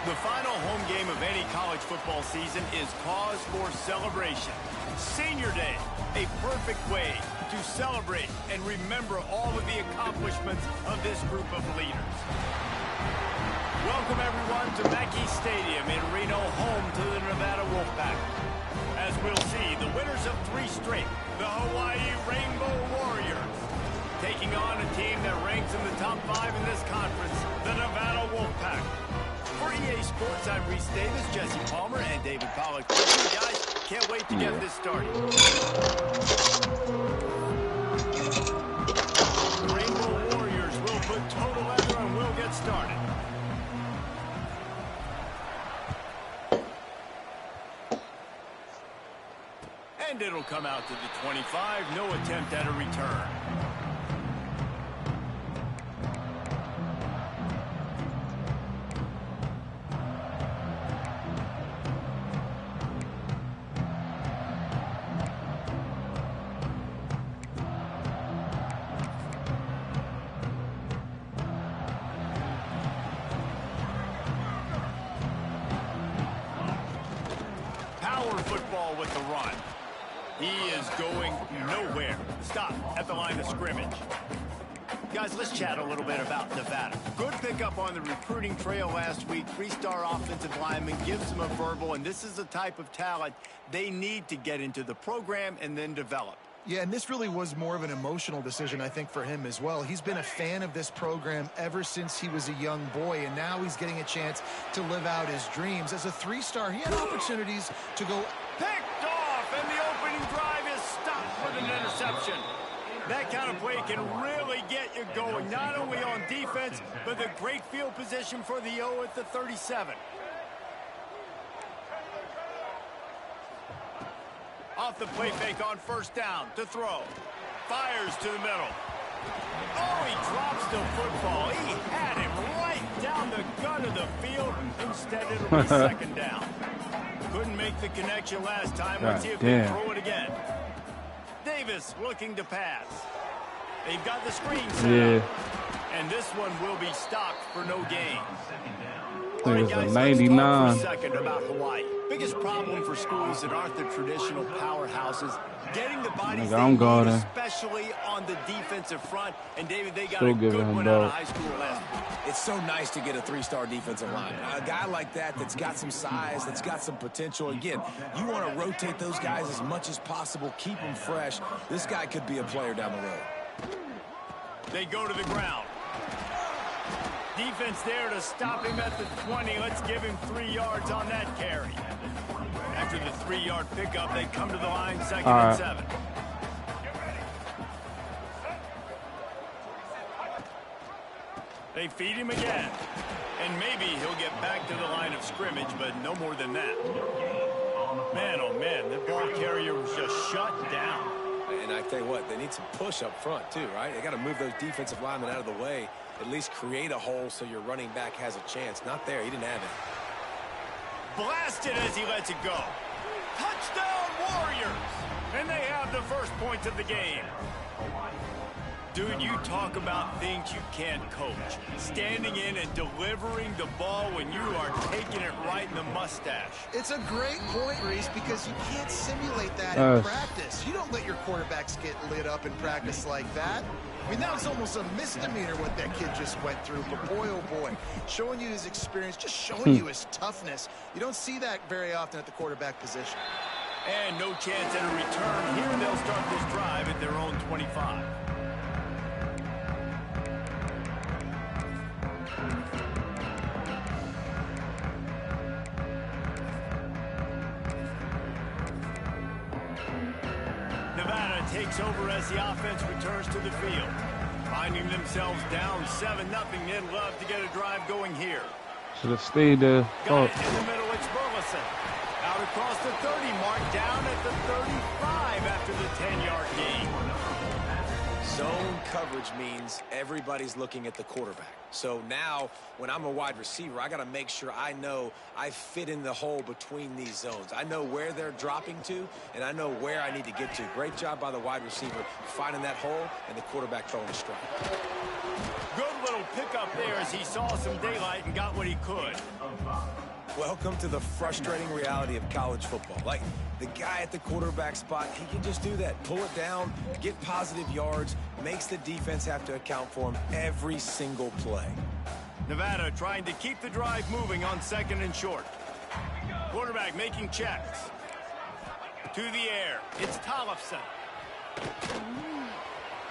The final home game of any college football season is cause for celebration. Senior Day, a perfect way to celebrate and remember all of the accomplishments of this group of leaders. Welcome, everyone, to Manti Stadium in Reno, home to the Nevada Wolfpack. As we'll see, the winners of 3 straight, the Hawaii Rainbow Warriors, taking on a team that ranks in the top 5 in this conference, the Nevada Wolfpack. For EA Sports, I'm Reese Davis, Jesse Palmer, and David Pollack. You guys, can't wait to get this started. The Rainbow Warriors will put total leather and we'll get started. And it'll come out to the 25. No attempt at a return. Football with the run. He is going nowhere. Stop at the line of scrimmage. Guys, let's chat a little bit about Nevada. Good pickup on the recruiting trail last week. 3-star offensive lineman gives them a verbal, and this is the type of talent they need to get into the program and then develop. Yeah, and this really was more of an emotional decision, I think, for him as well. He's been a fan of this program ever since he was a young boy, and now he's getting a chance to live out his dreams. As a 3-star, he had opportunities to go. Picked off, and the opening drive is stopped with an interception. That kind of play can really get you going, not only on defense, but the great field position for the O at the 37. Off the play fake on first down to throw. Fires to the middle. Oh, he drops the football. He had him right down the gut of the field. Instead, it'll be second down. Couldn't make the connection last time. Let's see if they throw it again. Davis looking to pass. They've got the screen set up. And this one will be stopped for no gain. All right, guys, 99. let's talk for a second about Hawaii. Biggest problem for schools that aren't the traditional powerhouses, getting the bodies they need, especially on the defensive front. And David, they got a good one out of high school last week. It's so nice to get a 3-star defensive line. A guy like that's got some size, that's got some potential. Again, you want to rotate those guys as much as possible, keep them fresh. This guy could be a player down the road. They go to the ground. Defense there to stop him at the 20. Let's give him 3 yards on that carry. After the 3-yard pickup, they come to the line, second and 7. They feed him again. And maybe he'll get back to the line of scrimmage, but no more than that. Man, oh man, the ball carrier was just shut down. And I tell you what, they need some push up front too, right? They got to move those defensive linemen out of the way. At least create a hole so your running back has a chance. Not there. He didn't have it. Blasted as he lets it go. Touchdown, Warriors! And they have the first points of the game. Dude, you talk about things you can't coach. Standing in and delivering the ball when you are taking it right in the mustache. It's a great point, Reese, because you can't simulate that in practice. You don't let your quarterbacks get lit up in practice like that. I mean, that was almost a misdemeanor what that kid just went through. But boy, oh boy, showing you his experience, just showing you his toughness. You don't see that very often at the quarterback position. And no chance at a return. Here they'll start this drive at their own 25. Nevada takes over as the offense returns to the field. Finding themselves down 7-0, they'd love to get a drive going here. Should have stayed there. Got it in the middle, it's Burleson. Out across the 30 mark, down at the 35 after the 10-yard gain. Zone coverage means everybody's looking at the quarterback. So now, when I'm a wide receiver, I got to make sure I know I fit in the hole between these zones. I know where they're dropping to, and I know where I need to get to. Great job by the wide receiver finding that hole and the quarterback throwing a strike. Good little pickup there as he saw some daylight and got what he could. Welcome to the frustrating reality of college football. Like, the guy at the quarterback spot, he can just do that. Pull it down, get positive yards, makes the defense have to account for him every single play. Nevada trying to keep the drive moving on 2nd and short. Quarterback making checks. To the air. It's Tollefson.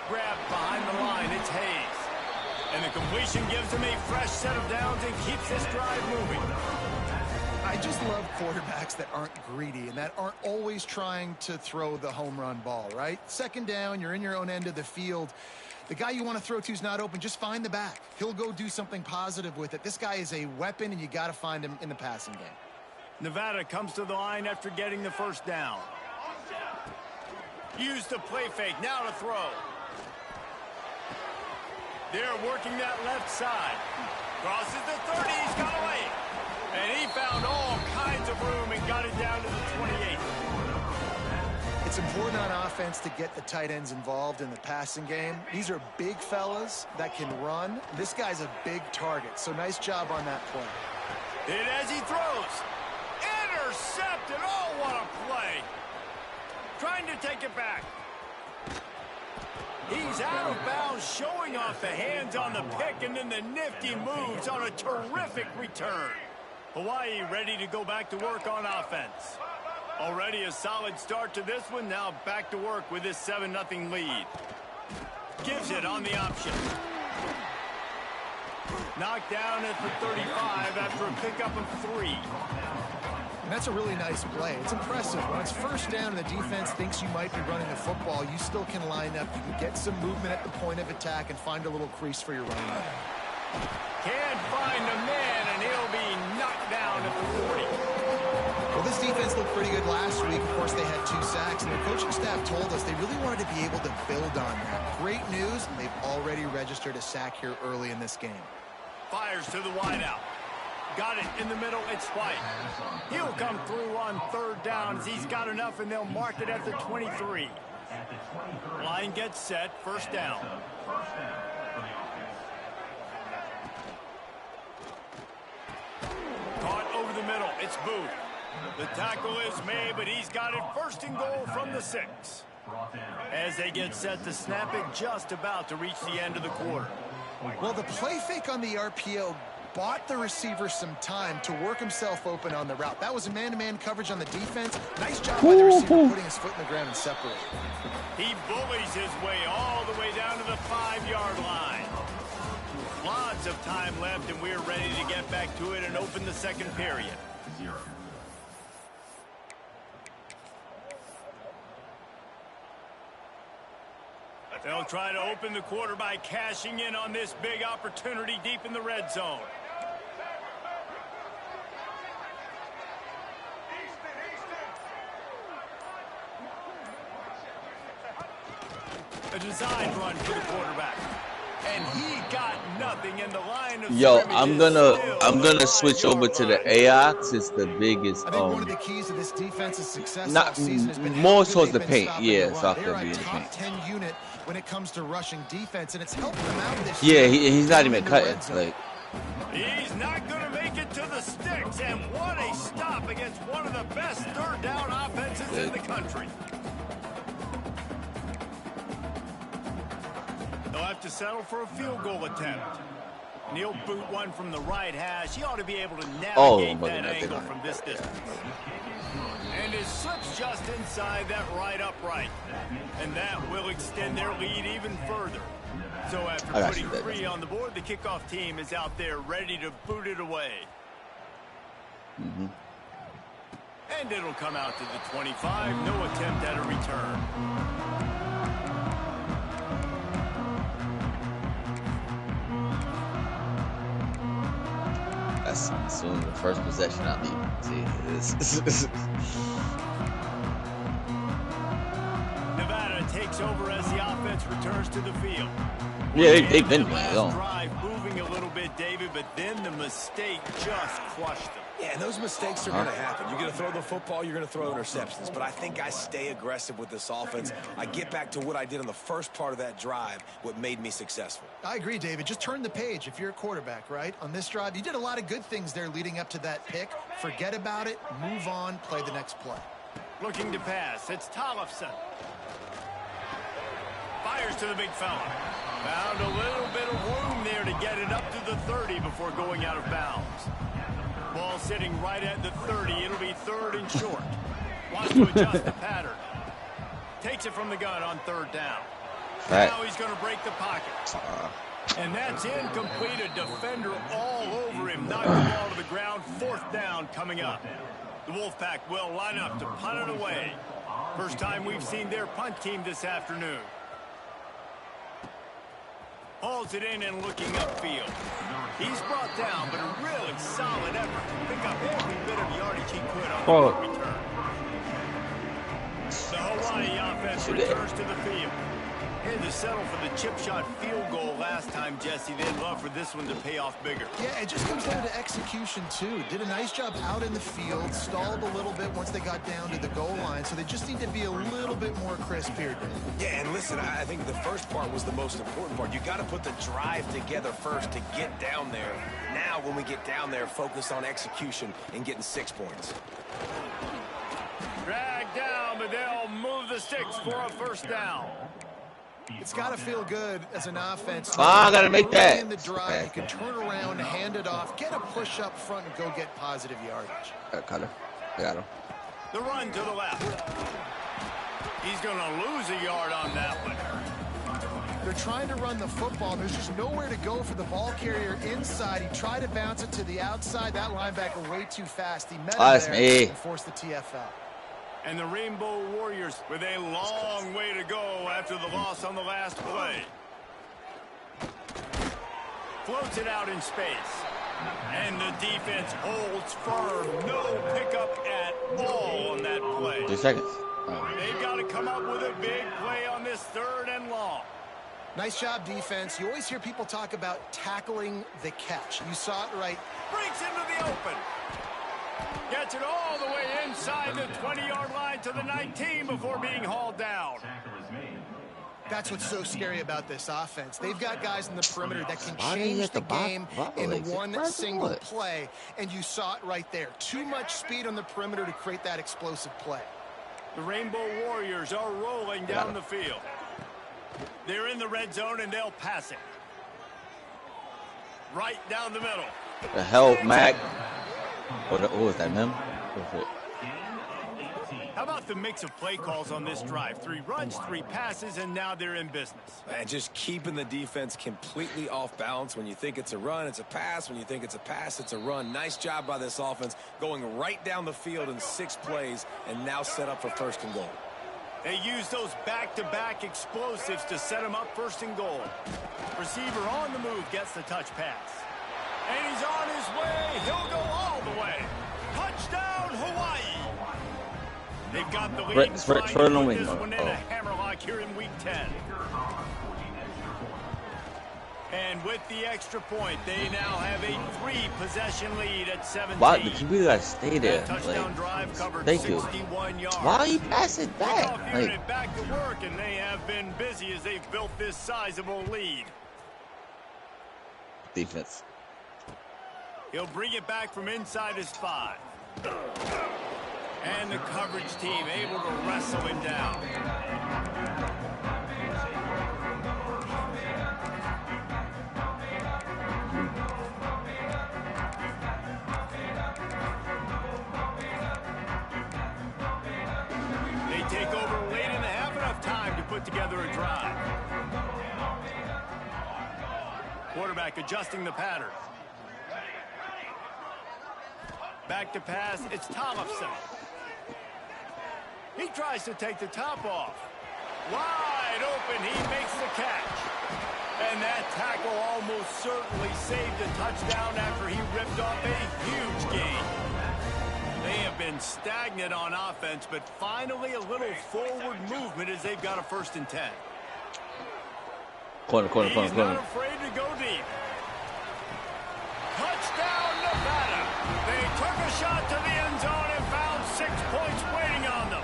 Grabbed behind the line. It's Hayes. And the completion gives him a fresh set of downs and keeps this drive moving. I just love quarterbacks that aren't greedy and that aren't always trying to throw the home run ball, right? 2nd down, you're in your own end of the field. The guy you want to throw to is not open. Just find the back. He'll go do something positive with it. This guy is a weapon, and you got to find him in the passing game. Nevada comes to the line after getting the 1st down. Use the play fake. Now to throw. They're working that left side. Crosses the 30. He's got away. And he found all kinds of room and got it down to the 28. It's important on offense to get the tight ends involved in the passing game. These are big fellas that can run. This guy's a big target, so nice job on that play. Hit as he throws. Intercepted. Oh, what a play. Trying to take it back. He's out of bounds, showing off the hands on the pick, and then the nifty moves on a terrific return. Hawaii ready to go back to work on offense. Already a solid start to this one. Now back to work with this 7-0 lead. Gives it on the option. Knocked down at the 35 after a pickup of 3. And that's a really nice play. It's impressive. When it's 1st down and the defense thinks you might be running the football, you still can line up. You can get some movement at the point of attack and find a little crease for your running back. Can't find a man, and he'll be knocked down at the 40. Well, this defense looked pretty good last week. Of course, they had 2 sacks, and the coaching staff told us they really wanted to be able to build on that. Great news, and they've already registered a sack here early in this game. Fires to the wideout. Got it in the middle. It's White. He'll come through on 3rd down as he's got enough, and they'll mark it at the 23. Line gets set. 1st down. Caught over the middle. It's Booth. The tackle is made, but he's got it 1st and goal from the 6. As they get set to snap it, just about to reach the end of the quarter. Well, the play fake on the RPO bought the receiver some time to work himself open on the route. That was a man-to-man coverage on the defense. Nice job by the receiver putting his foot in the ground and separating. He bullies his way all the way down to the 5-yard line. Lots of time left, and we're ready to get back to it and open the 2nd period. They'll try to open the quarter by cashing in on this big opportunity deep in the red zone. A design run for the quarterback. And he got nothing in the line of I'm gonna switch over to the AI because it's the biggest. I think one of the keys to this defense's success not season has been more towards the paint. Yeah, so they're a top 10 unit when it comes to rushing defense, and it's helped them out this year. Yeah, he's not even cutting. Like, he's not going to make it to the sticks, and what a stop against one of the best 3rd down offenses in the country. They'll have to settle for a field goal attempt. And he'll boot one from the right hash. He ought to be able to navigate that angle from this distance. And it slips just inside that right upright. And that will extend their lead even further. So after putting 3 on the board, the kickoff team is out there ready to boot it away. And it'll come out to the 25. No attempt at a return. That's soon the first possession I leave. See, Nevada takes takes over as the offense returns to the field. Yeah, they've been last drive moving a little bit, David, but then the mistake just crushed them. Yeah, and those mistakes are going to happen. You're going to throw the football, you're going to throw interceptions. But I think I stay aggressive with this offense. I get back to what I did in the first part of that drive, what made me successful. I agree, David. Just turn the page if you're a quarterback, right? On this drive, you did a lot of good things there leading up to that pick. Forget about it, move on, play the next play. Looking to pass, it's Tollefson. Fires to the big fella. Found a little bit of room there to get it up to the 30 before going out of bounds. Ball sitting right at the 30. It'll be third and short. Wants to adjust the pattern. Takes it from the gun on third down. Now he's going to break the pocket. And that's incomplete. A defender all over him. Knocked the ball to the ground. Fourth down coming up. The Wolfpack will line up to punt it away. First time we've seen their punt team this afternoon. Hauls it in and looking upfield. He's brought down, but a really solid effort to pick up every bit of yardage he could on the return. The Hawaii offense returns to the field. Had to settle for the chip shot field goal last time, Jesse. They'd love for this one to pay off bigger. Yeah, it just comes down to execution, too. Did a nice job out in the field, stalled a little bit once they got down to the goal line, so they just need to be a little bit more crisp here. Yeah, and listen, I think the first part was the most important part. You got to put the drive together first to get down there. Now, when we get down there, focus on execution and getting 6 points. Dragged down, but they'll move the sticks for a first down. It's got to feel good as an offense. I got to make that. In the drive, you can turn around, hand it off, get a push up front, and go get positive yardage. Got him. Got him. The run to the left. He's going to lose a yard on that one. They're trying to run the football. There's just nowhere to go for the ball carrier inside. He tried to bounce it to the outside. That linebacker way too fast. He met him there and forced the TFL. And the Rainbow Warriors with a long way to go after the loss on the last play. Floats it out in space. And the defense holds firm. No pickup at all on that play. 2 seconds. They've got to come up with a big play on this third and long. Nice job, defense. You always hear people talk about tackling the catch. You saw it right. Breaks into the open. Gets it all the way inside the 20-yard line to the 19 before being hauled down. That's what's so scary about this offense. They've got guys in the perimeter that can change the game in one single play, and you saw it right there. Too much speed on the perimeter to create that explosive play. The Rainbow Warriors are rolling down the field. They're in the red zone, and they'll pass it. Right down the middle. The hell, Mac? What was that, man? How about the mix of play calls on this drive? 3 runs, 3 passes, and now they're in business. And just keeping the defense completely off balance. When you think it's a run, it's a pass. When you think it's a pass, it's a run. Nice job by this offense going right down the field in 6 plays and now set up for first and goal. They use those back-to-back explosives to set them up first and goal. Receiver on the move gets the touch pass. And he's on his way. He'll go all the way. Touchdown, Hawaii. They've got the lead. This one in a hammerlock here in week 10. And with the extra point, they now have a 3-possession lead at 17. Why did you guys stay there? Touchdown drive covered thank 61 you. yards. Why you pass it back? Unit back to work, and they have been busy as they've built this sizable lead. Defense. He'll bring it back from inside his 5. And the coverage team able to wrestle him down. They take over late and have enough time to put together a drive. Quarterback adjusting the pattern. Back to pass, it's Tollefson. He tries to take the top off. Wide open, he makes the catch. And that tackle almost certainly saved a touchdown after he ripped off a huge gain. They have been stagnant on offense, but finally a little forward movement as they've got a 1st and 10. Corner. He's not afraid to go deep. Touchdown, Nevada. They took a shot to the end zone and found 6 points waiting on them.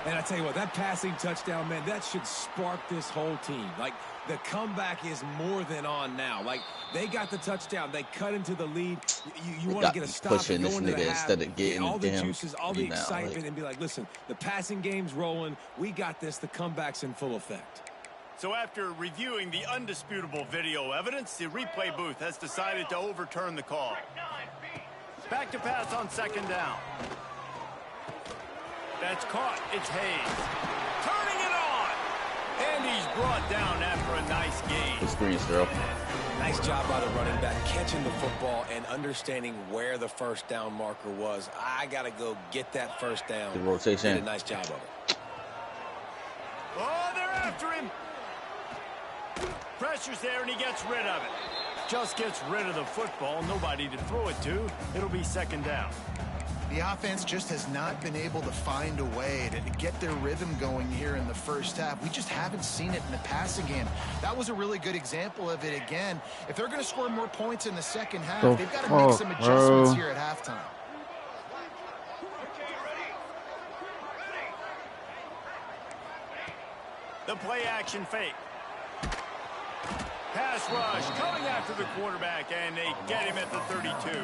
And I tell you what, that passing touchdown, man, that should spark this whole team. Like, the comeback is more than on now. Like, they got the touchdown. They cut into the lead. You want to get a stop and go into the half, instead of getting all the juices, all the excitement, like, and be like, listen, the passing game's rolling. We got this. The comeback's in full effect. So after reviewing the undisputable video evidence, the replay booth has decided to overturn the call. Back to pass on 2nd down. That's caught. It's Hayes. Turning it on. And he's brought down after a nice gain. Experience, girl. Nice job by the running back, catching the football and understanding where the 1st down marker was. I got to go get that 1st down. The rotation. Did a nice job of it. Oh, they're after him. Pressure's there, and he gets rid of it. Just gets rid of the football. Nobody to throw it to. It'll be 2nd down. The offense just has not been able to find a way to get their rhythm going here in the 1st half. We just haven't seen it in the passing game. That was a really good example of it again. If they're going to score more points in the 2nd half, they've got to make some adjustments here at halftime. The play action fake. Pass rush coming after the quarterback, and they get him at the 32.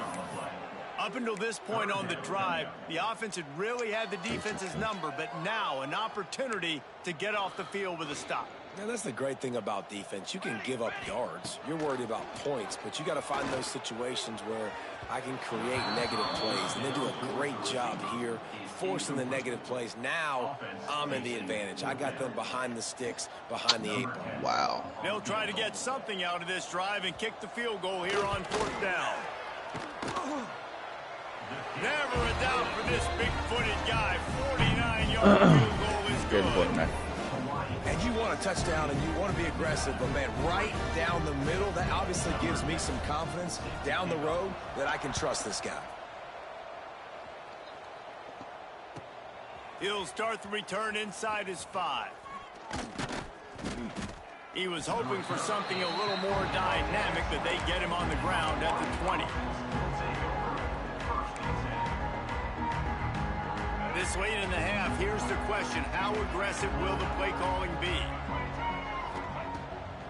Up until this point on the drive, the offense had really had the defense's number, but now an opportunity to get off the field with a stop. Now, that's the great thing about defense. You can give up yards. You're worried about points, but you got to find those situations where I can create negative plays, and they do a great job here forcing the negative plays. Now I'm in the advantage. I got them behind the sticks, behind the 8-ball. Wow. They'll try to get something out of this drive and kick the field goal here on 4th down. Never a doubt for this big-footed guy. 49-yard field goal is good. And you want a touchdown and you want to be aggressive, but man, right down the middle, that obviously gives me some confidence down the road that I can trust this guy. He'll start the return inside his 5. He was hoping for something a little more dynamic, but they get him on the ground at the 20. This late in the half, here's the question. How aggressive will the play calling be?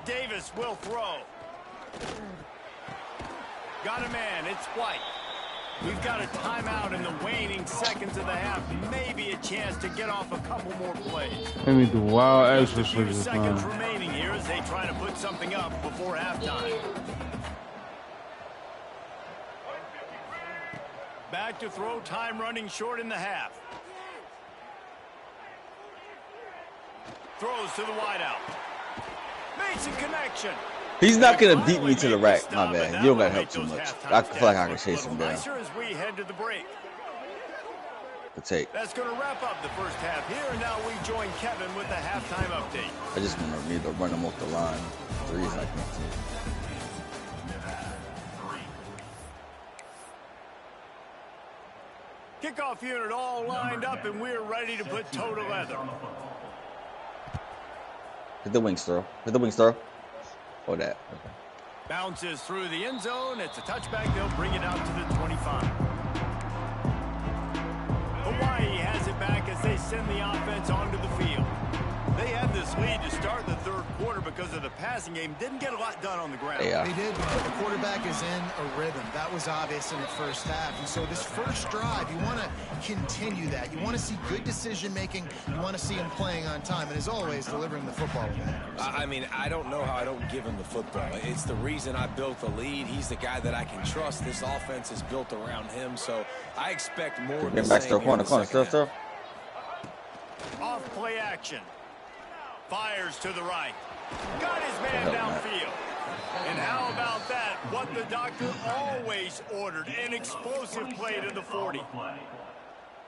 Davis will throw. Got a man. It's White. We've got a timeout in the waning seconds of the half. Maybe a chance to get off a couple more plays. Let me do wild Just a extra few for this seconds time. remaining here as they try to put something up before halftime. Back to throw, time running short in the half. Throws to the wideout. Makes a connection. He's not going to beat me to the rack, my man. You don't got to help too much. I feel like I can chase him down. As we head to the break. The take. That's going to wrap up the 1st half here. And now we join Kevin with the halftime update. I just need to run him off the line. 3 is like nothing. Kickoff unit all lined up, and we're ready to put toe to leather. Hit the wings throw. Hit the wings throw. Or that. Okay. Bounces through the end zone. It's a touchback. They'll bring it out to the 25. Hawaii has it back as they send the offense onto the field. They had this lead to start the 3rd quarter because of the passing game. Didn't get a lot done on the ground. Yeah. They did, but the quarterback is in a rhythm. That was obvious in the 1st half. And so this first drive, you want to continue that. You want to see good decision-making. You want to see him playing on time. And as always, delivering the football with accuracy. I mean, I don't know how I don't give him the football. It's the reason I built the lead. He's the guy that I can trust. This offense is built around him. So I expect more of the Back same to the corner, here in the second still. half. Off play action. Fires to the right. Got his man downfield. And how about that? What the doctor always ordered. An explosive play to the 40.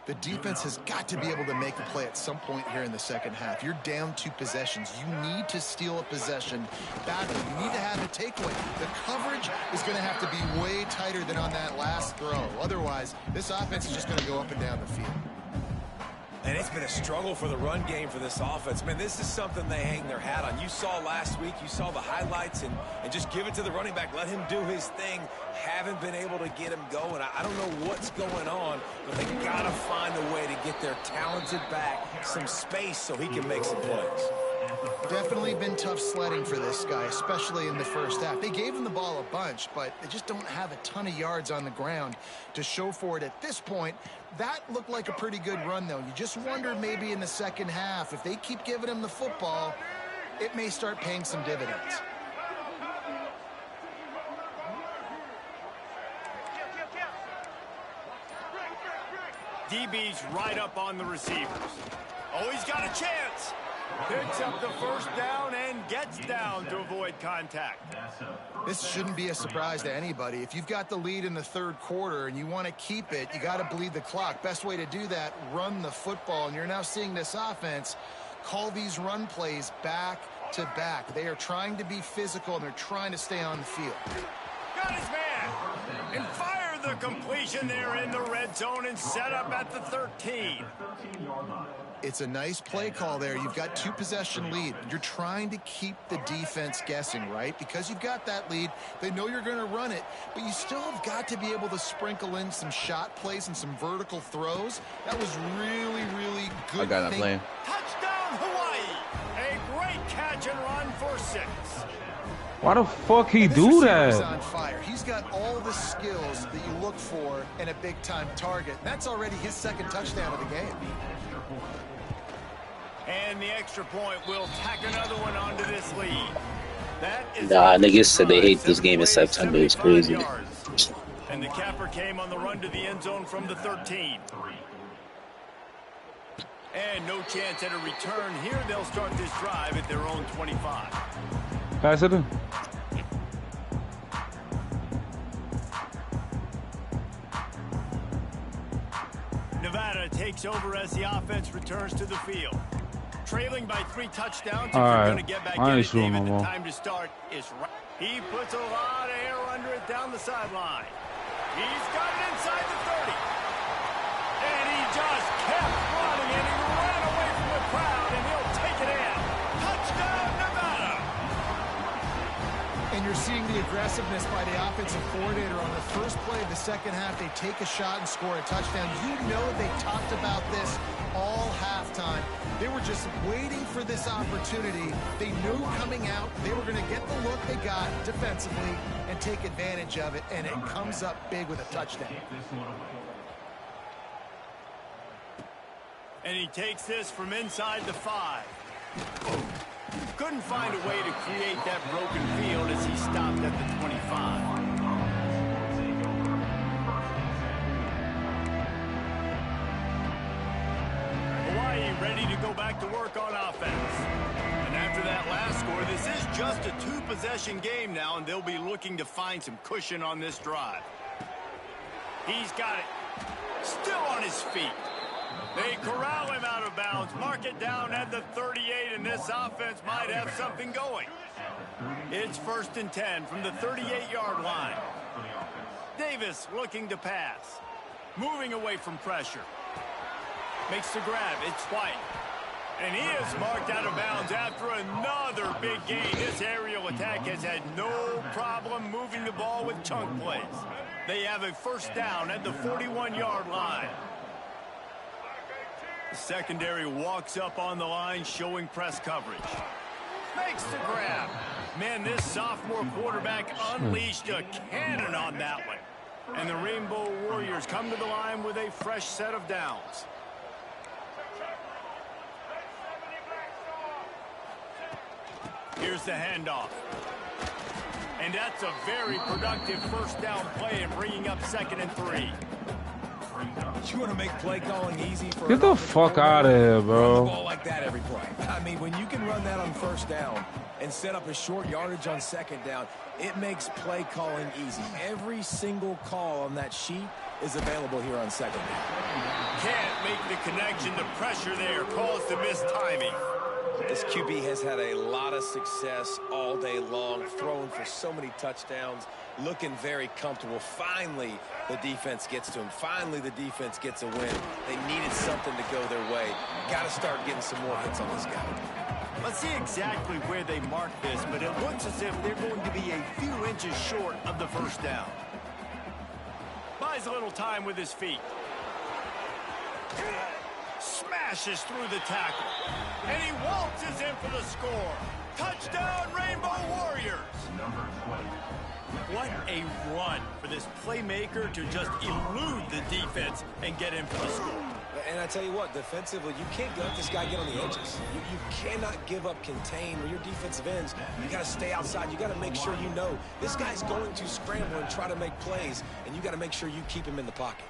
The defense has got to be able to make a play at some point here in the second half. You're down 2 possessions. You need to steal a possession badly. You need to have a takeaway. The coverage is going to have to be way tighter than on that last throw. Otherwise, this offense is just going to go up and down the field. And it's been a struggle for the run game for this offense. Man, this is something they hang their hat on. You saw last week, you saw the highlights, and just give it to the running back. Let him do his thing. Haven't been able to get him going. I don't know what's going on, but they got to find a way to get their talented back some space so he can make some plays. Definitely been tough sledding for this guy, especially in the first half. They gave him the ball a bunch, but they just don't have a ton of yards on the ground to show for it at this point. That looked like a pretty good run, though. You just wonder maybe in the second half, if they keep giving him the football, it may start paying some dividends. DB's right up on the receivers. Oh, he's got a chance. Picks up the first down and gets down to avoid contact. This shouldn't be a surprise to anybody. If you've got the lead in the third quarter and you want to keep it, you got to bleed the clock. Best way to do that, run the football. And you're now seeing this offense call these run plays back to back. They are trying to be physical, and they're trying to stay on the field. Got his man. And fire the completion there in the red zone and set up at the 13. It's a nice play call there. You've got 2 possession lead. You're trying to keep the defense guessing, right? Because you've got that lead. They know you're going to run it, but you still have got to be able to sprinkle in some shot plays and some vertical throws. That was really, really good. I got that play. Touchdown, Hawaii. A great catch and run for 6. Why the fuck he do that? On fire. He's got all the skills that you look for in a big-time target. That's already his 2nd touchdown of the game. And the extra point will tack another one onto this lead. That is niggas said they hate this game in September. It's crazy. And the capper came on the run to the end zone from the 13. And no chance at a return here. They'll start this drive at their own 25. Pass it in. Nevada takes over as the offense returns to the field. Trailing by 3 touchdowns. If All you're right. going to get back in it, David, the time to start is right. He puts a lot of air under it down the sideline. He's got it inside the 30. And he just kept running, and he ran away from the crowd, and he'll take it in. Touchdown, Nevada. And you're seeing the aggressiveness by the offensive coordinator on the first play of the second half. They take a shot and score a touchdown. You know they talked about this all halftime. They were just waiting for this opportunity. They knew coming out they were going to get the look they got defensively and take advantage of it, and it comes up big with a touchdown. And he takes this from inside the 5. Couldn't find a way to create that broken field as he stopped at the 25. Hawaii ready to go back to work on offense. And after that last score, this is just a 2-possession game now, and they'll be looking to find some cushion on this drive. He's got it. Still on his feet. They corral him out of bounds, mark it down at the 38, and this offense might have something going. It's 1st and 10 from the 38-yard line. Davis looking to pass. Moving away from pressure. Makes the grab. It's White. And he is marked out of bounds after another big gain. This aerial attack has had no problem moving the ball with chunk plays. They have a 1st down at the 41-yard line. The secondary walks up on the line, showing press coverage. Makes the grab. Man, this sophomore quarterback unleashed a cannon on that one. And the Rainbow Warriors come to the line with a fresh set of downs. Here's the handoff. And that's a very productive 1st down play and bringing up 2nd and 3. You want to make play calling easy for Get the fuck out of here, bro. Run the ball like that every play. I mean, when you can run that on 1st down and set up a short yardage on 2nd down, it makes play calling easy. Every single call on that sheet is available here on 2nd down. can't make the connection. The pressure there caused the missed timing. This QB has had a lot of success all day long, throwing for so many touchdowns, looking very comfortable. Finally, the defense gets to him. Finally, the defense gets a win. They needed something to go their way. Got to start getting some more hits on this guy. Let's see exactly where they mark this, but it looks as if they're going to be a few inches short of the first down. Buys a little time with his feet. Smashes through the tackle. And he waltzes in for the score. Touchdown, Rainbow Warriors. What a run for this playmaker to just elude the defense and get in for the score. And I tell you what, defensively, you can't let this guy get on the edges. You cannot give up contain with your defensive ends. You got to stay outside. You got to make sure you know this guy's going to scramble and try to make plays, and you got to make sure you keep him in the pocket.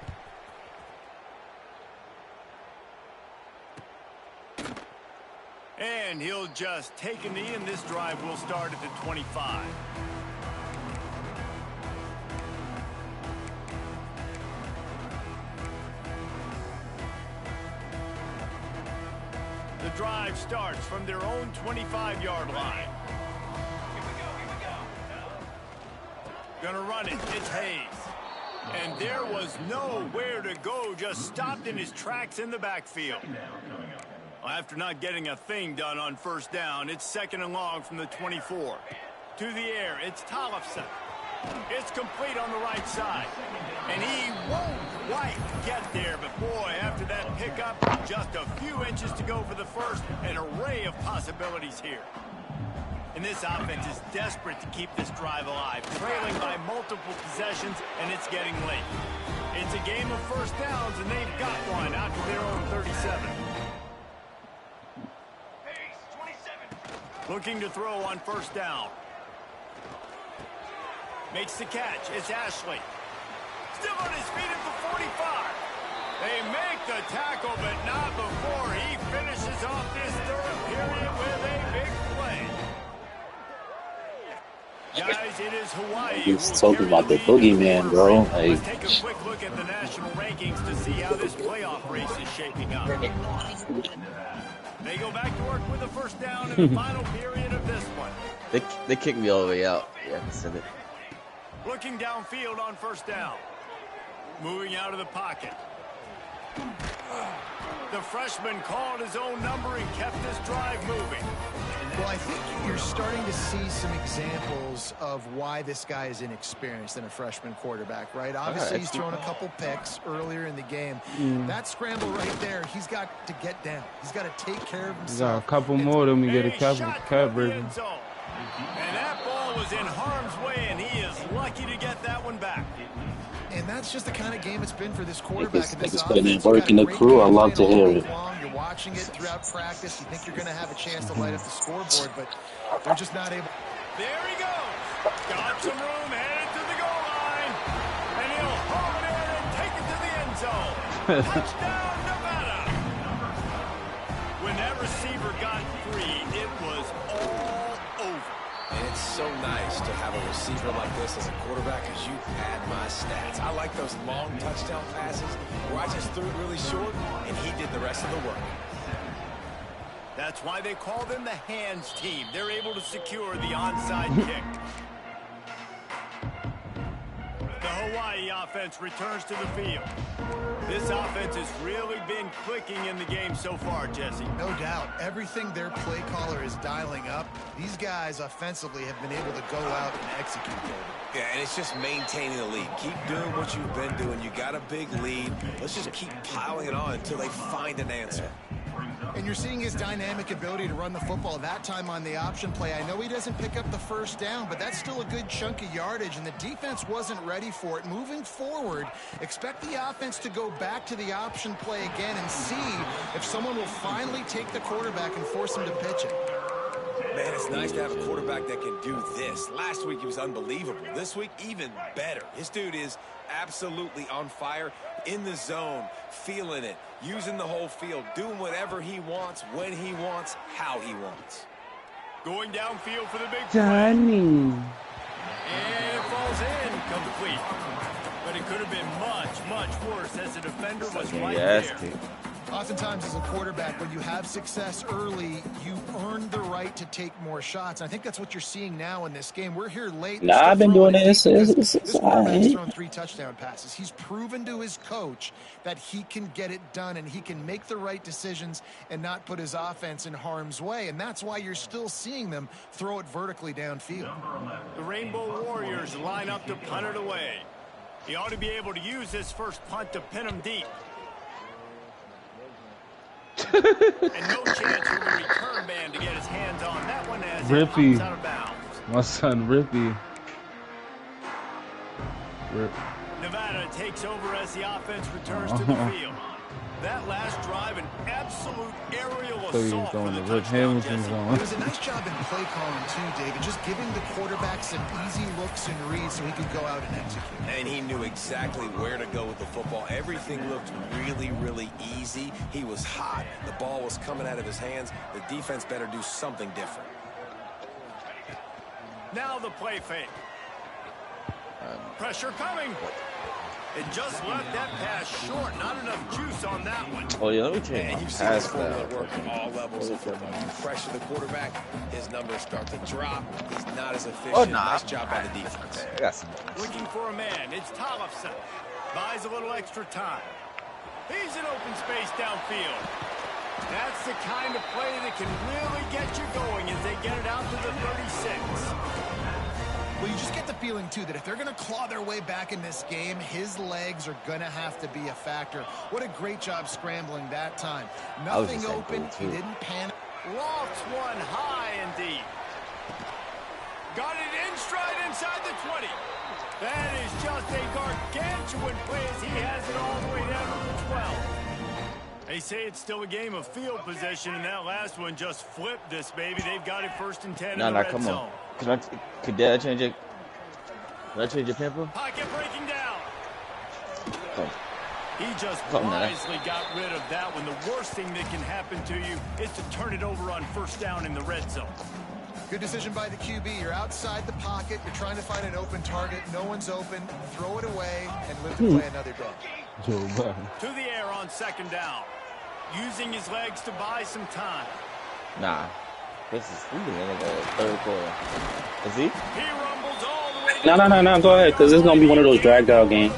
And he'll just take a knee, and this drive will start at the 25. The drive starts from their own 25-yard line. Gonna run it. It's Hayes. And there was nowhere to go, just stopped in his tracks in the backfield. After not getting a thing done on first down, it's second and long from the 24. To the air, it's Tollefson. It's complete on the right side. And he won't quite get there, but boy, after that pickup, just a few inches to go for the first. An array of possibilities here. And this offense is desperate to keep this drive alive, trailing by multiple possessions, and it's getting late. It's a game of first downs, and they've got one out to their own 37. Looking to throw on first down. Makes the catch. It's Ashley. Still on his feet at the 45. They make the tackle, but not before he finishes off this third period with a big play. Guys, it is Hawaii. He's talking about the boogeyman, bro. Let's take a quick look at the national rankings to see how this playoff race is shaping up. They go back to work with a first down in the final period of this one. They kicked me all the way out. Yeah, I said it. Looking downfield on first down. Moving out of the pocket. The freshman called his own number and kept this drive moving. Well, I think you're starting to see some examples of why this guy is inexperienced in a freshman quarterback, right? Obviously, he's thrown a couple picks earlier in the game. That scramble right there, he's got to get down. He's got to take care of himself. He's got a couple more, then we get a cat break. And that ball was in harm's way, and he is lucky to get that one back. And that's just the kind of game it's been for this quarterback. Niggas putting in work in the crew. I love to hear it. You're watching it throughout practice. You think you're going to have a chance to light up the scoreboard, but they're just not able. There he goes. Got some room, headed to the goal line. And he'll haul it in and take it to the end zone. Touchdown, Nevada. When that receiver got free, it was all over. And it's so nice to have a receiver like this as a quarterback because you pad my stats. I like those long touchdown passes where I just threw it really short and he did the rest of the work. That's why they call them the hands team. They're able to secure the onside kick. The Hawaii offense returns to the field. This offense has really been clicking in the game so far, Jesse. No doubt. Everything their play caller is dialing up, these guys offensively have been able to go out and execute. Yeah, and it's just maintaining the lead. Keep doing what you've been doing. You got a big lead. Let's just keep piling it on until they find an answer. And you're seeing his dynamic ability to run the football, that time on the option play. I know he doesn't pick up the first down, but that's still a good chunk of yardage, and the defense wasn't ready for it. Moving forward, expect the offense to go back to the option play again and see if someone will finally take the quarterback and force him to pitch it. Man, it's nice to have a quarterback that can do this. Last week, he was unbelievable. This week, even better. This dude is absolutely on fire, in the zone, feeling it, using the whole field, doing whatever he wants, when he wants, how he wants. Going downfield for the big play. Johnny. And it falls in, complete. But it could have been much, much worse as the defender was right Yes, there. Oftentimes, as a quarterback, when you have success early, you earn the right to take more shots. I think that's what you're seeing now in this game. We're here late. Nah, I've been doing this. It's This quarterback's thrown 3 touchdown passes. He's proven to his coach that he can get it done and he can make the right decisions and not put his offense in harm's way. And that's why you're still seeing them throw it vertically downfield. The Rainbow Warriors line up to punt it away. He ought to be able to use this first punt to pin him deep. And no chance for the return man to get his hands on that one as it comes out of bounds. My son Rippy. Rip. Nevada takes over as the offense returns to the field. That last drive, an absolute aerial assault for the touchdown, Jesse. It was a nice job in play calling too, David, just giving the quarterback some easy looks and reads so he could go out and execute. And he knew exactly where to go with the football. Everything looked really, really easy. He was hot. The ball was coming out of his hands. The defense better do something different. Now the play fake. Pressure coming. It just left that pass short. Not enough juice on that one. Oh, yeah, let me change my You've seen this pass formula now. work at all levels of football. You pressure the quarterback, his numbers start to drop. He's not as efficient. Oh, nah. Nice job by the defense. I got some. Looking for a man. It's Tollefson. Buys a little extra time. He's in open space downfield. That's the kind of play that can really get you going as they get it out to the 36. Well, you just get the feeling, too, that if they're going to claw their way back in this game, his legs are going to have to be a factor. What a great job scrambling that time. Nothing open. He didn't panic. Lofts one high and deep. Got it in stride inside the 20. That is just a gargantuan play as he has it all the way down to the 12. They say it's still a game of field possession, and that last one just flipped this baby. They've got it 1st and 10 in the red Come zone. on. Could I change it? Can I change your pamper? Pocket breaking down. Oh. He just wisely got rid of that one. The worst thing that can happen to you is to turn it over on 1st down in the red zone. Good decision by the QB. You're outside the pocket. You're trying to find an open target. No one's open. Throw it away and live to play another day. To the air on 2nd down. Using his legs to buy some time. Nah. This is in the 3rd quarter. Is he? He rumbles all the way. No. Go ahead, because it's going to be one of those dragged out games.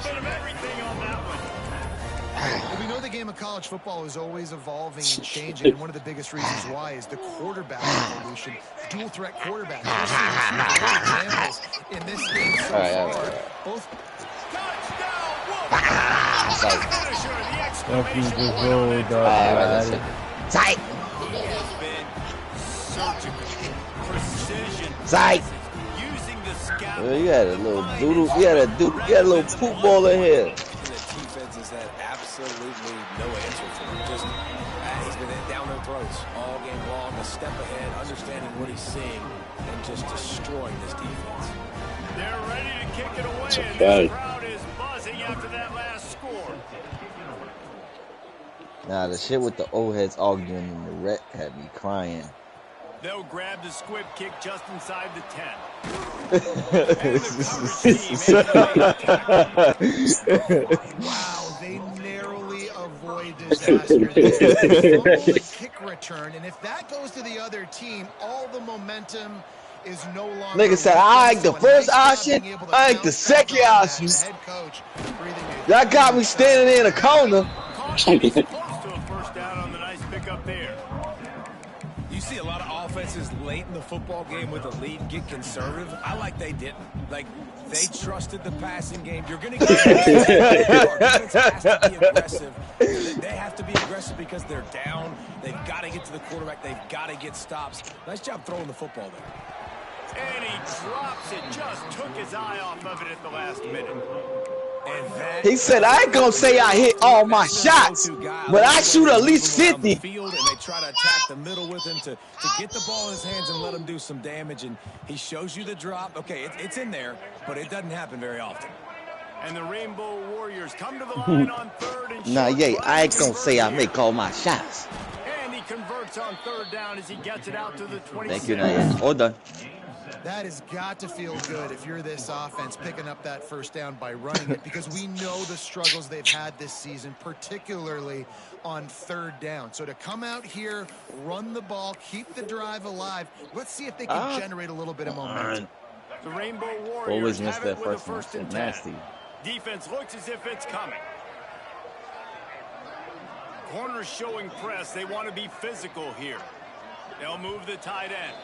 We know the game of college football is always evolving and changing, and one of the biggest reasons why is the quarterback evolution. Dual threat quarterbacks. We're seeing some great examples in this game so far. Both Definitely just rolled up. Tight. Precision. Sight. Using the scout. You had a little doodle. You had a little poop ball in here. The defense has had absolutely no answer for him. Just he's been down their throats all game long, a step ahead, understanding what he's seeing, and just destroying this defense. They're ready to kick it away, and this crowd is buzzing after that last score. Nah, the shit with the old heads arguing in the rec had me crying. They'll grab the squib kick just inside the 10. Wow, they narrowly avoid disaster. The kick return, and if that goes to the other team, all the momentum is no longer. Nigga said, I like the first option, I like the second option. Y'all got me standing in a corner. Close to a 1st down on the nice pickup there. You see a lot of offenses late in the football game with a lead get conservative. I like they didn't. Like, they trusted the passing game. You're going to get defense has to be aggressive. They have to be aggressive because they're down. They've got to get to the quarterback. They've got to get stops. Nice job throwing the football there. And he drops it. Just took his eye off of it at the last minute. He said, I ain't gonna say I hit all my shots, but I shoot at least 50. And they try to attack the middle with him to get the ball in his hands and let him do some damage. And he shows you the drop. Okay, it's in there, but it doesn't happen very often. And the Rainbow Warriors come to the line on 3rd and Nah, yeah, I ain't gonna say I make all my shots. And he converts on 3rd down as he gets it out to the 26. Thank you, Naya. All done. That has got to feel good if you're this offense picking up that first down by running it, because we know the struggles they've had this season, particularly on third down. So to come out here, run the ball, keep the drive alive, let's see if they can generate a little bit of momentum. The Rainbow Warriors always miss have that it with first a one. 1st and 10. Nasty. Defense looks as if it's coming. Corners showing press. They want to be physical here. They'll move the tight end.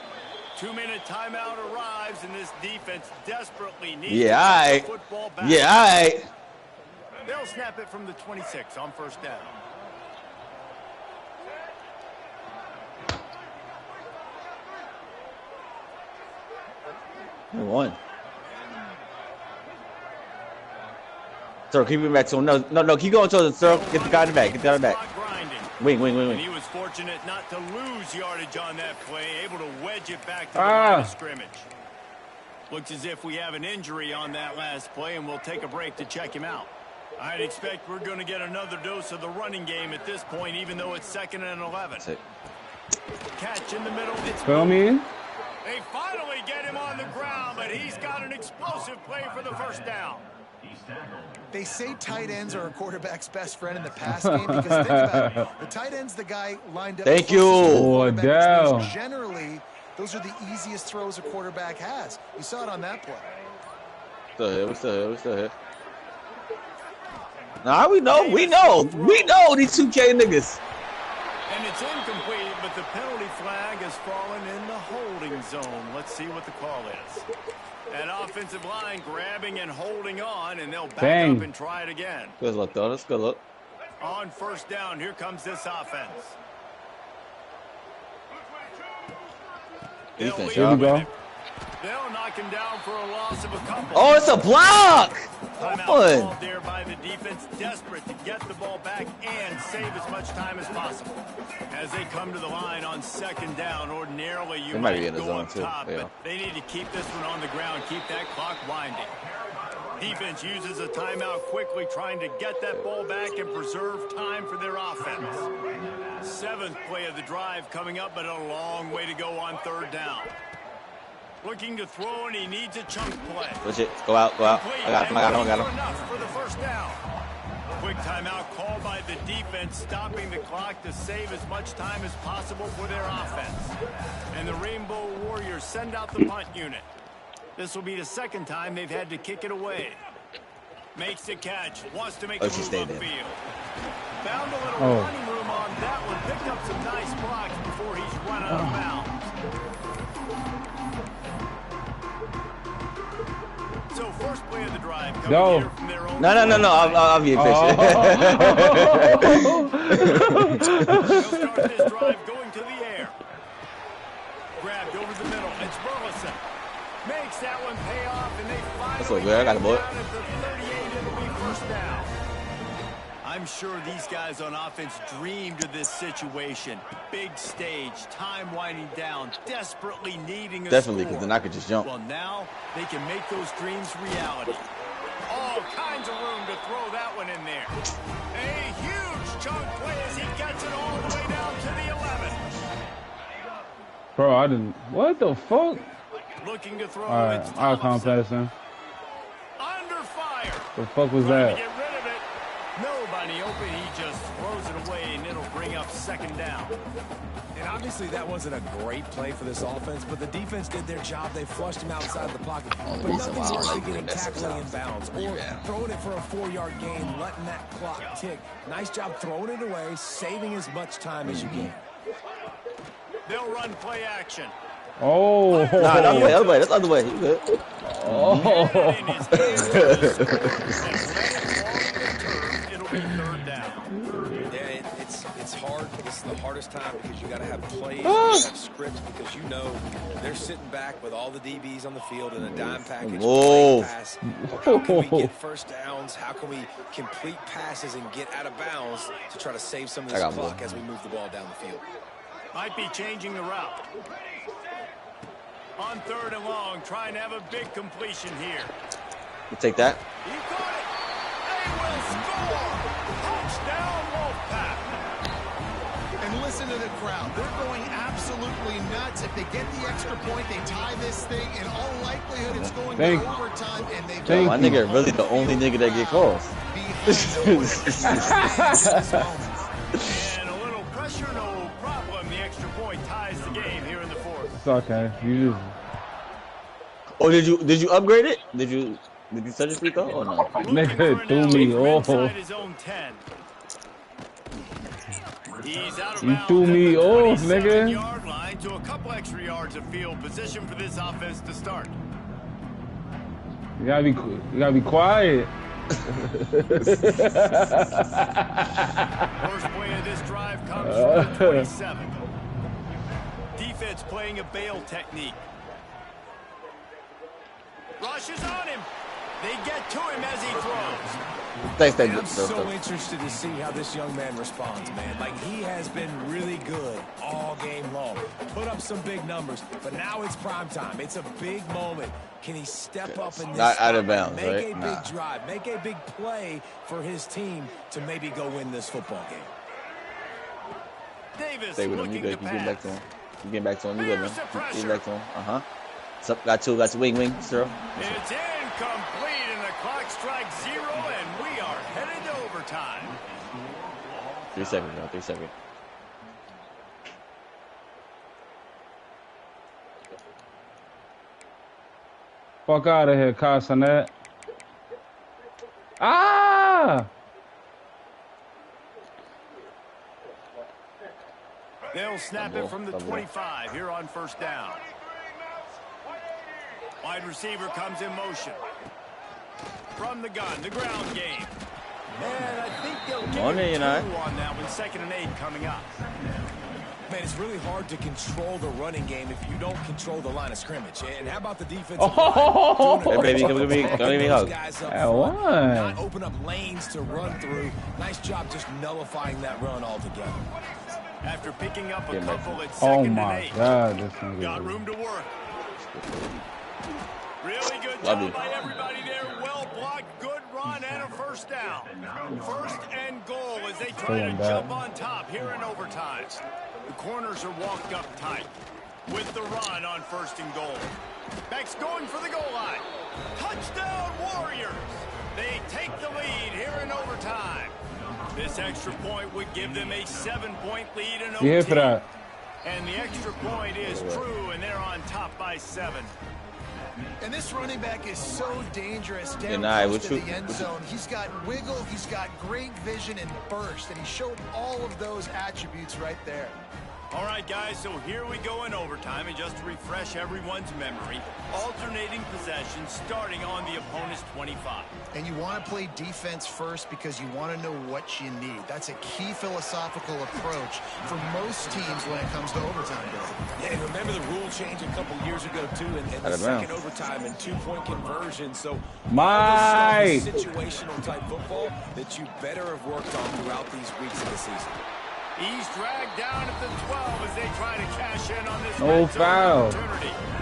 2-minute timeout arrives, and this defense desperately needs to get the football back. They'll snap it from the 26 on first down. One. Sir, keep it back. So no, keep going to the circle. Get the guy in the back. Get the guy in the back. Wing. And he was fortunate not to lose yardage on that play, able to wedge it back to the line of scrimmage. Looks as if we have an injury on that last play, and we'll take a break to check him out. I'd expect we're going to get another dose of the running game at this point, even though it's 2nd and 11. Catch in the middle. It's Feel me? They finally get him on the ground, but he's got an explosive play for the first down. They say tight ends are a quarterback's best friend in the pass game, because think about it. The tight end's the guy lined up. Thank you. Generally, those are the easiest throws a quarterback has. You saw it on that play. We still here. Nah, we know these 2K niggas. And it's incomplete, but the penalty flag has fallen in the holding zone. Let's see what the call is. That offensive line grabbing and holding on, and they'll back up and try it again. Good luck, though. That's good luck. On first down, here comes this offense. Defense, here we go. They'll knock him down for a loss of a couple. Oh, it's a block! Timeout called there by the defense, desperate to get the ball back and save as much time as possible. As they come to the line on 2nd down, ordinarily you might be in the zone too. But they need to keep this one on the ground, keep that clock winding. Defense uses a timeout quickly, trying to get that ball back and preserve time for their offense. 7th play of the drive coming up, but a long way to go on 3rd down. Looking to throw, and he needs a chunk play. Legit. Go out. I got him. Enough for the first down. Quick timeout called by the defense, stopping the clock to save as much time as possible for their offense. And the Rainbow Warriors send out the punt unit. This will be the 2nd time they've had to kick it away. Makes the catch, wants to make a move upfield. Found a little running room on that one, picked up some nice blocks before he's run out of bounds. So first play of the drive coming here from their own. No. I'll be patient. They'll start this drive going to the air. Grabbed over the middle. It's Burleson. Makes that one pay off, and they finally I got a bullet. down at the 38. It'll be first down. I'm sure these guys on offense dreamed of this situation. Big stage, time winding down, desperately needing a Definitely, score. because then I could just jump. Well, now they can make those dreams reality. All kinds of room to throw that one in there. A huge chunk play as he gets it all the way down to the 11. Bro, I didn't. What the fuck? Looking to throw. All right, I'll calm Patterson. Under fire. The fuck was Trying that? to get rid of it. Nobody open. He just throws it away, and it'll bring up 2nd down. And obviously that wasn't a great play for this offense, but the defense did their job. They flushed him outside the pocket. But nothing's worse than getting tackling in bounds or throwing it for a 4-yard gain, letting that clock tick. Nice job throwing it away, saving as much time as you can. They'll run play action. Oh. Nah, the other way. That's the other way. You good. Oh. It'll be 3rd down. Yeah, it's hard. It's the hardest time because you got to have plays, you gotta have scripts, because you know they're sitting back with all the DBs on the field in a dime package. Pass. How can we get first downs? How can we complete passes and get out of bounds to try to save some of this clock as we move the ball down the field? Might be changing the route. On 3rd and long, trying to have a big completion here. You take that. He caught it. They will score. Touchdown, Wolfpack. And listen to the crowd. They're going absolutely nuts. If they get the extra point, they tie this thing. In all likelihood, it's going to overtime. And they my nigga really the only nigga that get calls. And a little pressure, no problem. The extra point ties the game here in the fourth. It's okay. You just... Oh, did you upgrade it? Did you set your free throw or no? Nigga threw me off. He's out of You threw me off, nigga. Yard line to a couple extra yards of field position for this offense to start. You gotta be quiet. First play of this drive comes from the 27. Defense playing a bail technique. Rushes on him. They get to him as he throws. Thanks. I'm so interested to see how this young man responds, man. Like, he has been really good all game long. Put up some big numbers, but now it's prime time. It's a big moment. Can he step up in this not out of spot, bounds, make right? a big drive, make a big play for his team to maybe go win this football game? Davis Stay with him. You looking good. to You get back to pass. him. You get back to him. You good, man. There's the You pressure. get back to him. Got two. Wing, zero. It's incomplete, and the clock strikes 0, and we are headed to overtime. 3 seconds, bro. 3 seconds. Fuck out of here, Casanet. Ah! They'll snap it from the 25 here on first down. Wide receiver comes in motion. From the gun, the ground game. And I think they'll get Morning, a you know. 2 on that one. 2nd and 8 coming up. Man, it's really hard to control the running game if you don't control the line of scrimmage. And how about the defensive Oh, line? Hey, baby, come give me a hug. Not open up lanes to run through. Nice job just nullifying that run altogether. After picking up a couple at 2nd Oh and my 8. God, this nigga. Got room to work. Really good Love job you. by everybody there. Well blocked, good run, and a first down. First and goal as they try to jump on top here in overtime. The corners are walked up tight with the run on 1st and goal. Beck's going for the goal line. Touchdown Warriors. They take the lead here in overtime. This extra point would give them a 7-point lead in OT. You here for that? And the extra point is true, and they're on top by 7. And this running back is so dangerous down close to the end zone. He's got wiggle, he's got great vision and burst, and he showed all of those attributes right there. All right, guys, so here we go in overtime, and just to refresh everyone's memory, alternating possessions starting on the opponent's 25. And you want to play defense first because you want to know what you need. That's a key philosophical approach for most teams when it comes to overtime. Yeah, and remember the rule change a couple years ago, too, and the second overtime and 2-point conversion. So my situational type football that you better have worked on throughout these weeks of the season. He's dragged down at the 12 as they try to cash in on this no foul.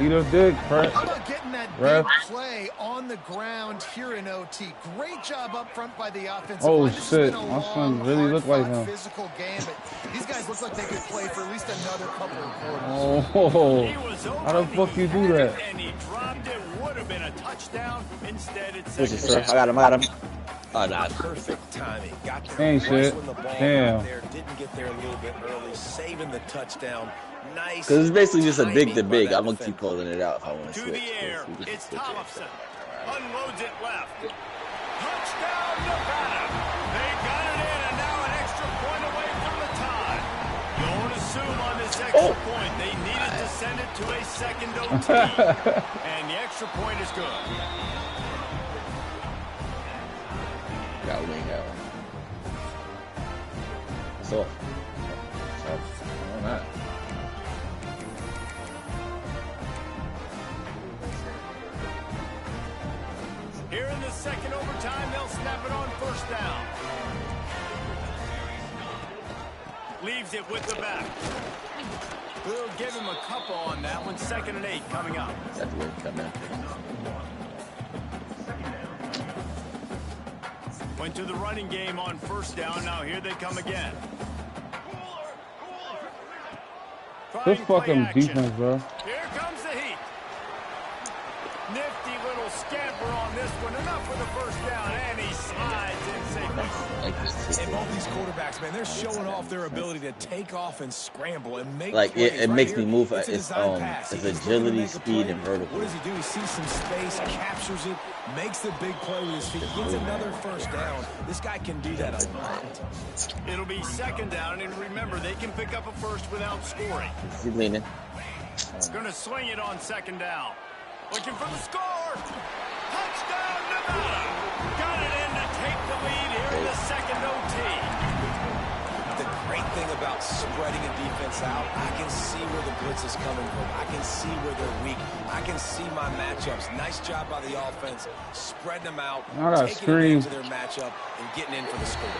Eat a dick, How about getting that big play on the ground here in OT? Great job up front by the offensive line. Oh shit, my son really look like him. Physical game, but these guys look like they could play for at least another couple of quarters. Oh, how the fuck you do that? And he dropped it. Would have been a touchdown. Instead, it's I got him. Oh, nah. Perfect timing. Got there Ain't shit. when the ball Damn. got there. Didn't get there a little bit early, saving the touchdown. Nice. Because it's basically just a big to timing by big. that I'm going to keep defender. pulling it out if I want to to switch. the air. It's Thompson. Unloads it left. Touchdown, Nevada. They got it in, and now an extra point away from the tie. You won't assume on this extra point they needed to send it to a second OT. And the extra point is good. Got wing out. It's off. Why not? Here in the second overtime, they'll snap it on first down. Leaves it with the back. We'll give him a couple on that one. 2nd and 8 coming up. That's where it come in. Went to the running game on first down. Now here they come again. Good Fine play fucking action. defense, bro. Here comes the heat. Nifty little scamper on this one. Enough for the first down, and he slides in safely. And both these quarterbacks, man, they're showing off their ability to take off and scramble and make Like plays. it makes here, me move. It's It's He's looking to agility, make a speed, play. and vertical. What does he do? He sees some space, captures it, makes the big play with his feet, gets another first down. This guy can do that a lot. It'll be second down, and remember, they can pick up a first without scoring. He's leaning. Gonna swing it on second down. Looking for the score. Touchdown, Nevada. Got it in to take the lead here in the second OT. The great thing about spreading a defense out, I can see where the blitz is coming from. I can see where they're weak. I can see my matchups. Nice job by the offense, spreading them out, taking advantage of their matchup, and getting in for the score.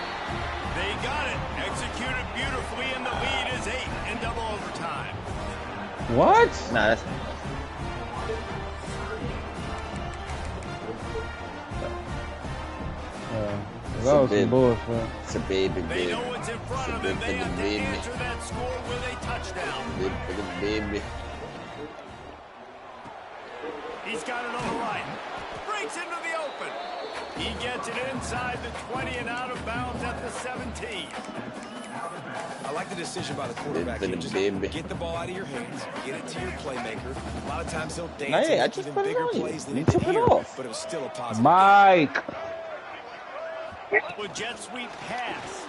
They got it. Executed beautifully, and the lead is 8 in double overtime. What? Nah, that's. That was some bullshit. It's a baby, They know what's in front of them. They have to answer that score with a touchdown. Baby. He's got it on the right. Breaks into the open. He gets it inside the 20 and out of bounds at the 17. I like the decision by the quarterback here. Just get the ball out of your hands, get it to your playmaker. A lot of times he'll dance and make even bigger plays than he did here, but it was still a positive. Mike. With jet sweep pass.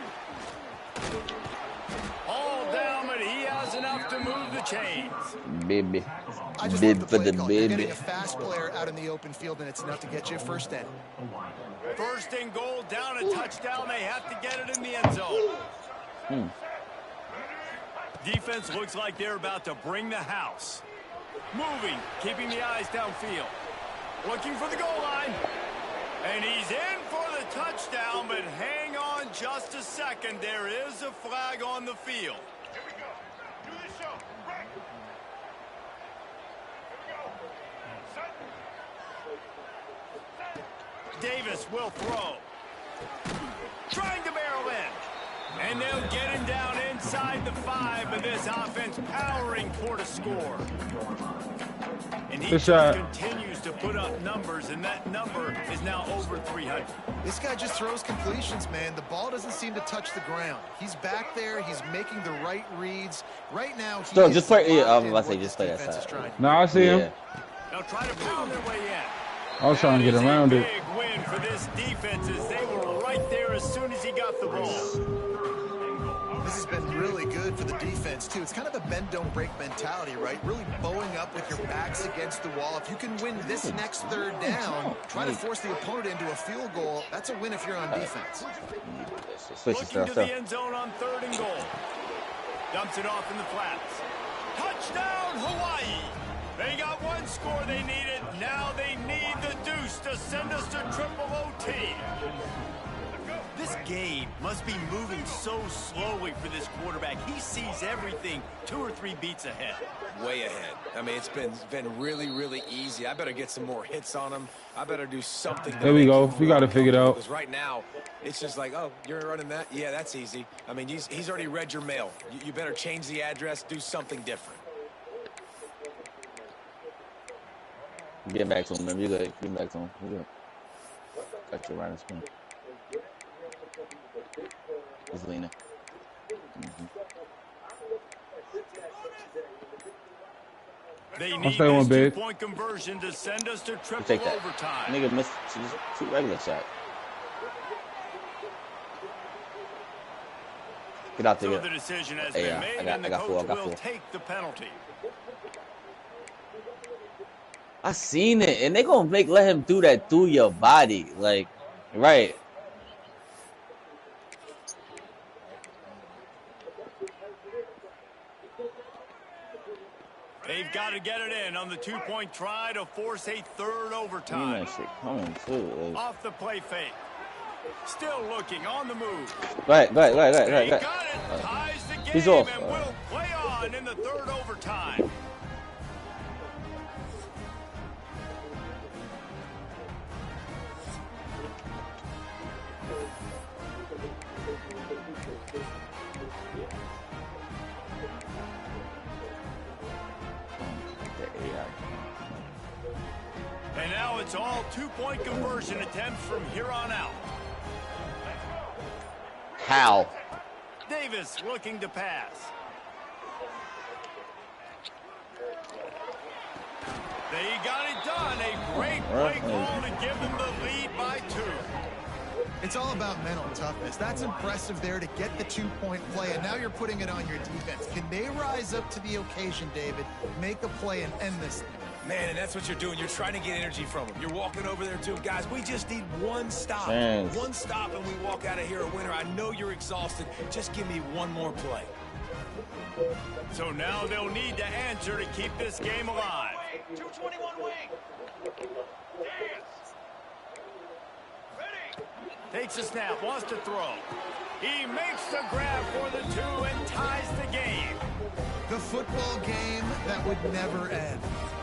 All down, but he has enough to move the chains. Baby. I just love the play call. You're getting a fast player out in the open field, and it's enough to get you a first down. First and goal, down a touchdown. They have to get it in the end zone. Defense looks like they're about to bring the house. Moving, keeping the eyes downfield. Looking for the goal line. And he's in for the touchdown, but hang on just a second. There is a flag on the field. Here we go. Do the show. Right. Here we go. Davis will throw. Trying to barrel in. And they'll get him down inside the 5, but this offense powering toward a score. And he continues to put up numbers, and that number is now over 300. This guy just throws completions, man. The ball doesn't seem to touch the ground. He's back there. He's making the right reads. Right now, so just play. Let's say just play that side. No, I see him. Now try to pound their way in. I was trying to get around it. Big win for this defense as they were right there as soon as he got the ball. This has been really good for the defense, too. It's kind of a bend-don't-break mentality, right? Really bowing up with your backs against the wall. If you can win this next third down, try to force the opponent into a field goal. That's a win if you're on defense. Looking to the end zone on 3rd and goal. Dumps it off in the flats. Touchdown, Hawaii! They got one score they needed. Now they need the deuce to send us to triple OT. This game must be moving so slowly for this quarterback. He sees everything 2 or 3 beats ahead. Way ahead. I mean, it's been really, really easy. I better get some more hits on him. I better do something. There we go. We got to figure it out. Because right now, it's just like, oh, you're running that? Yeah, that's easy. I mean, he's already read your mail. You better change the address, do something different. Get back to him, man. You good. Get back to him. You good. Got your right spin. He's leaning. They need this 2-point conversion to send us to triple overtime. Nigga missed 2 regular shots. Get out there. So the decision has been made, and the coach will take the penalty. I seen it, and they gonna let him do that through your body, like, right. They've got to get it in on the 2-point try to force a 3rd overtime. That shit coming too. Like. Off the play fake. Still looking on the move. Go ahead. Got it. Ties the game. He's off. And will play on in the 3rd overtime. And now it's all two-point conversion attempts from here on out. How? Davis looking to pass. They got it done. A great play call to give them the lead by 2. It's all about mental toughness. That's impressive there to get the 2-point play, and now you're putting it on your defense. Can they rise up to the occasion, David, make a play and end this thing? Man, and that's what you're doing. You're trying to get energy from them. You're walking over there to them. Guys, we just need one stop. Thanks. One stop, and we walk out of here a winner. I know you're exhausted. Just give me one more play. So now they'll need to answer to keep this game alive. 221 wing. Takes a snap, wants to throw. He makes the grab for the 2 and ties the game. The football game that would never end.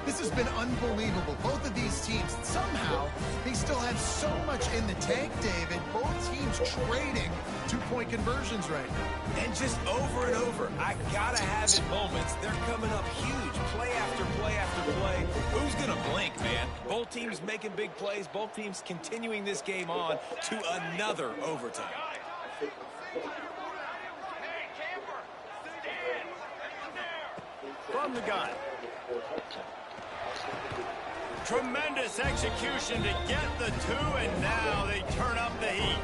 This has been unbelievable. Both of these teams, somehow, they still have so much in the tank, David. Both teams trading 2-point conversions right now. And just over and over, I gotta have it moments. They're coming up huge, play after play after play. Who's gonna blink, man? Both teams making big plays, both teams continuing this game on to another overtime. From the gun. Tremendous execution to get the 2, and now they turn up the heat.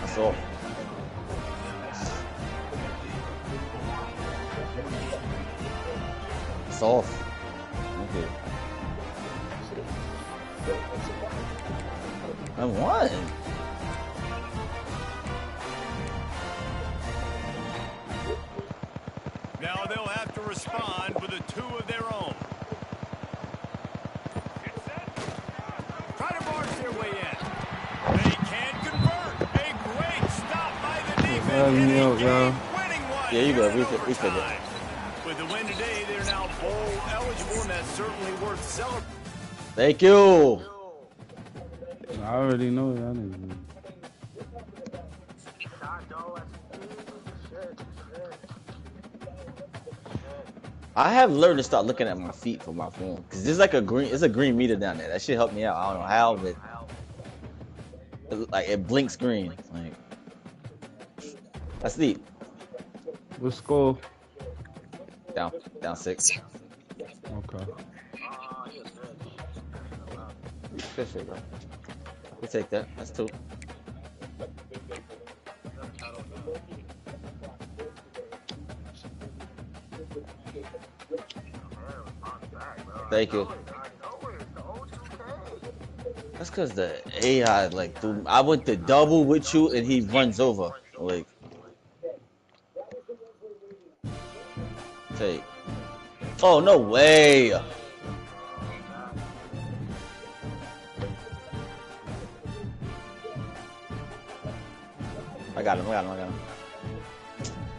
That's all. It's off. Okay. I won. Now they'll have to respond with a 2 of their own. Try to barge their way in. They can't convert. A great stop by the defense. And a game-winning one. Yeah, you go. Here in We fit it. overtime. With the win today, they're now bowl eligible, and that's certainly worth celebrating. Thank you. I already know that. Nigga. I have learned to start looking at my feet for my phone because there's like it's a green meter down there. That shit helped me out. I don't know how, but it blinks green. Like that's deep. What score? Down 6. Okay. Good shit, bro. We'll take that. That's 2. Thank you. That's because the AI, like, dude, I went to double with you and he runs over. Like, take. Oh, no way. I got him.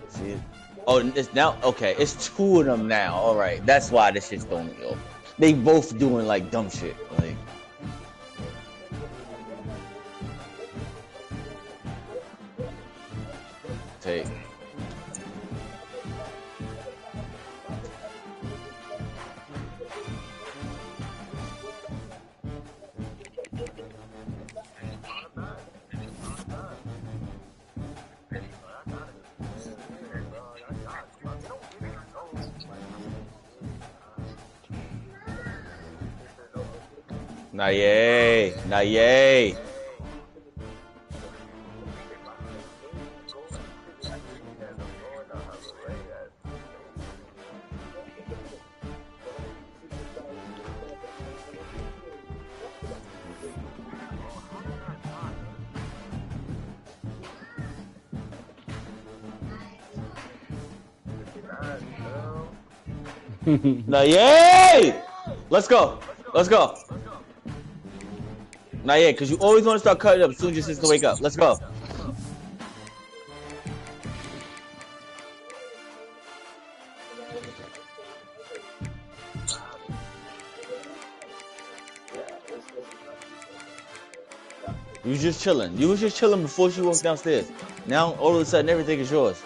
See it? Oh, it's now, okay, it's 2 of them now. All right, that's why this shit's throwing me off. They both doing like dumb shit. Like, take. Not yay. Not yay. Let's go. Not yet, because you always want to start cutting up as soon as your sister wake up. Let's go. You was just chilling. You was just chilling before she walked downstairs. Now, all of a sudden, everything is yours.